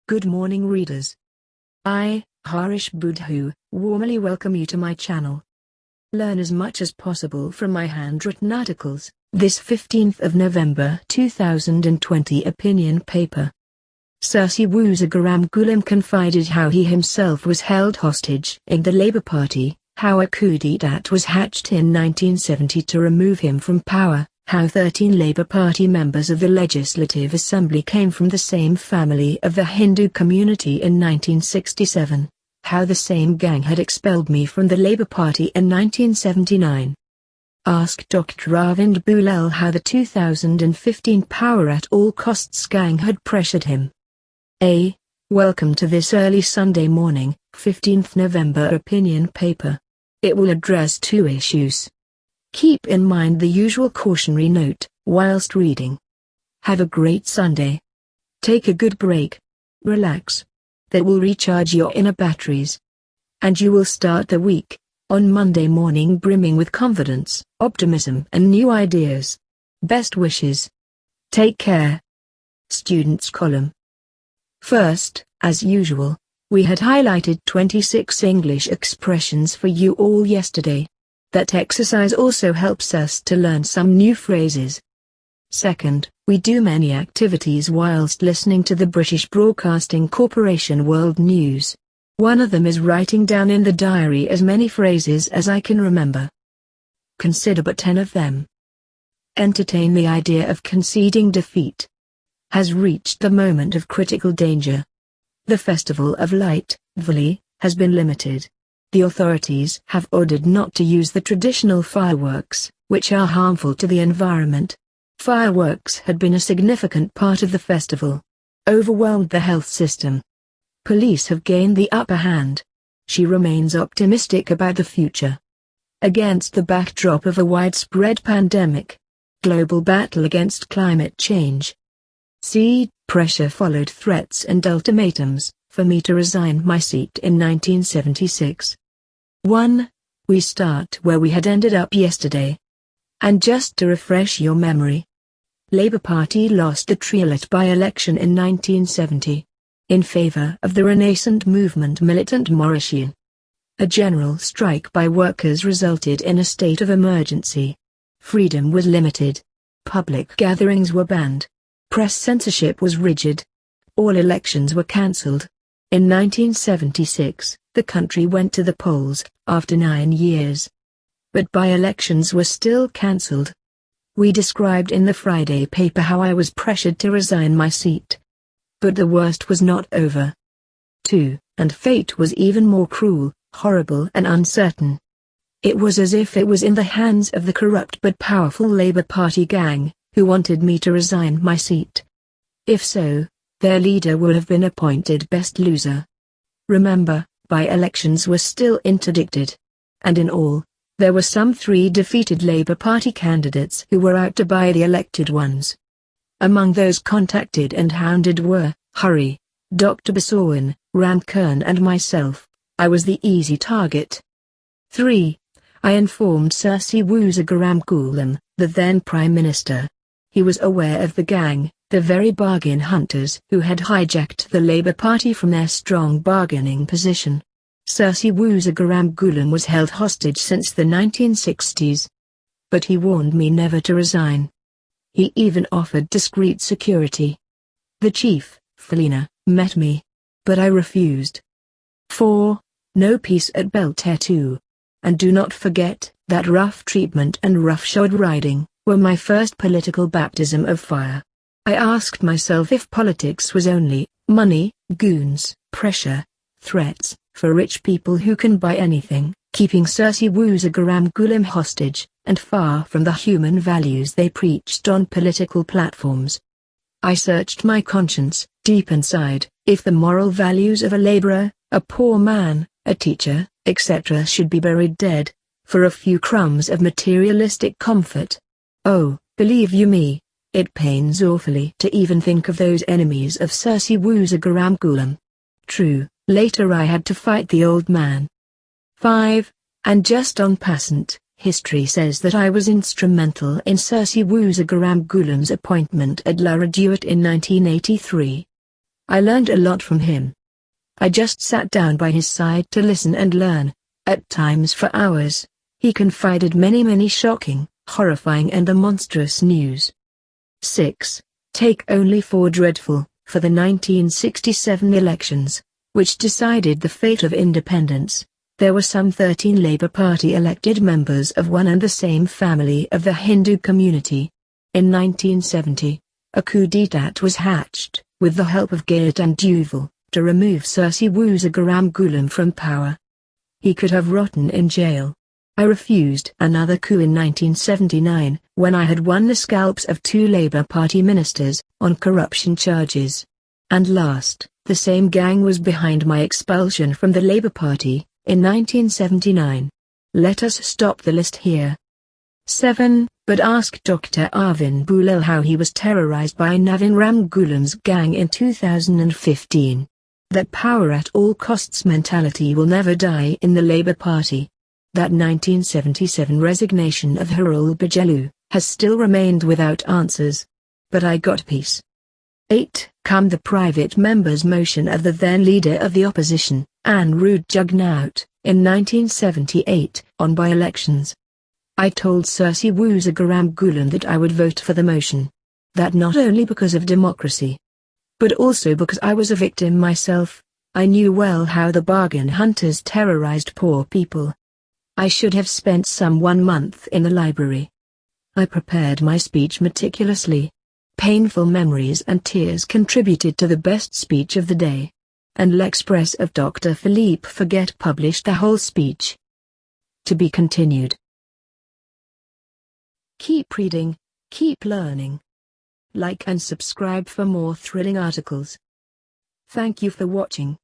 Good morning readers. I, Harish Budhu, warmly welcome you to my channel. Learn as much as possible from my handwritten articles. This 15th of November 2020 opinion paper. Sasi Wuzigaram confided how he himself was held hostage in the Labour Party, how a coup d'etat was hatched in 1970 to remove him from power, how 13 Labour Party members of the Legislative Assembly came from the same family of the Hindu community in 1967, how the same gang had expelled me from the Labour Party in 1979. Ask Dr Arvind Boolell how the 2015 Power at All Costs gang had pressured him. Welcome to this early Sunday morning, 15th November opinion paper. It will address two issues. Keep in mind the usual cautionary note whilst reading. Have a great Sunday. Take a good break. Relax. That will recharge your inner batteries. And you will start the week, on Monday morning, brimming with confidence, optimism and new ideas. Best wishes. Take care. Students column. First, as usual, we had highlighted 26 English expressions for you all yesterday. That exercise also helps us to learn some new phrases. Second, we do many activities whilst listening to the British Broadcasting Corporation World News. One of them is writing down in the diary as many phrases as I can remember. Consider but 10 of them. Entertain the idea of conceding defeat. Has reached the moment of critical danger. The Festival of Light, Diwali, has been limited. The authorities have ordered not to use the traditional fireworks, which are harmful to the environment. Fireworks had been a significant part of the festival. Overwhelmed the health system. Police have gained the upper hand. She remains optimistic about the future. Against the backdrop of a widespread pandemic. Global battle against climate change. Pressure followed threats and ultimatums, for me to resign my seat in 1976. 1. We start where we had ended up yesterday. And just to refresh your memory. Labour Party lost the Triolet by-election in 1970. In favour of the Renaissance movement militant Mauritian. A general strike by workers resulted in a state of emergency. Freedom was limited. Public gatherings were banned. Press censorship was rigid. All elections were cancelled. In 1976, the country went to the polls, after 9 years. But by-elections were still cancelled. We described in the Friday paper how I was pressured to resign my seat. But the worst was not over. 2. And fate was even more cruel, horrible and uncertain. It was as if it was in the hands of the corrupt but powerful Labour Party gang, who wanted me to resign my seat. If so, their leader would have been appointed best loser. Remember, by-elections were still interdicted. And in all, there were some 3 defeated Labour Party candidates who were out to buy the elected ones. Among those contacted and hounded were, Hurry, Dr Basawin, Ramkern and myself. I was the easy target. 3. I informed Sasi Wuzigaram, the then Prime Minister. He was aware of the gang, the very bargain hunters who had hijacked the Labour Party from their strong bargaining position. Sasi Wuzigaram was held hostage since the 1960s. But he warned me never to resign. He even offered discreet security. The chief, Felina, met me. But I refused. 4. No peace at Belter 2. And do not forget that rough treatment and roughshod riding were my first political baptism of fire. I asked myself if politics was only money, goons, pressure, threats, for rich people who can buy anything, keeping Sasi Wuzigaram hostage, and far from the human values they preached on political platforms. I searched my conscience, deep inside, if the moral values of a labourer, a poor man, a teacher, etc. should be buried dead, for a few crumbs of materialistic comfort. Oh, believe you me, it pains awfully to even think of those enemies of Sasi Wuzigaram. True, later I had to fight the old man. 5. And just en passant, history says that I was instrumental in Sasi Wuzigaram appointment at La Reduit in 1983. I learned a lot from him. I just sat down by his side to listen and learn, at times for hours. He confided many shocking, horrifying and the monstrous news. 6. Take only 4 dreadful, for the 1967 elections, which decided the fate of independence. There were some 13 Labour Party elected members of one and the same family of the Hindu community. In 1970, a coup d'état was hatched, with the help of Gayat and Duval, to remove Sir Siwuzagaram from power. He could have rotten in jail. I refused another coup in 1979, when I had won the scalps of 2 Labour Party ministers, on corruption charges. And last, the same gang was behind my expulsion from the Labour Party, in 1979. Let us stop the list here. 7. But ask Dr Arvind Boolell how he was terrorized by Navin Ramgoolam's gang in 2015. That power at all costs mentality will never die in the Labour Party. That 1977 resignation of Harul Bajelu has still remained without answers. But I got peace. 8. Come the private member's motion of the then leader of the opposition, Anirudh Jugnauth, in 1978, on by-elections. I told Sir Siwuzagaram that I would vote for the motion. That not only because of democracy, but also because I was a victim myself. I knew well how the bargain hunters terrorized poor people. I should have spent some 1 month in the library. I prepared my speech meticulously. Painful memories and tears contributed to the best speech of the day. And L'Express of Dr. Philippe Forget published the whole speech. To be continued. Keep reading, keep learning. Like and subscribe for more thrilling articles. Thank you for watching.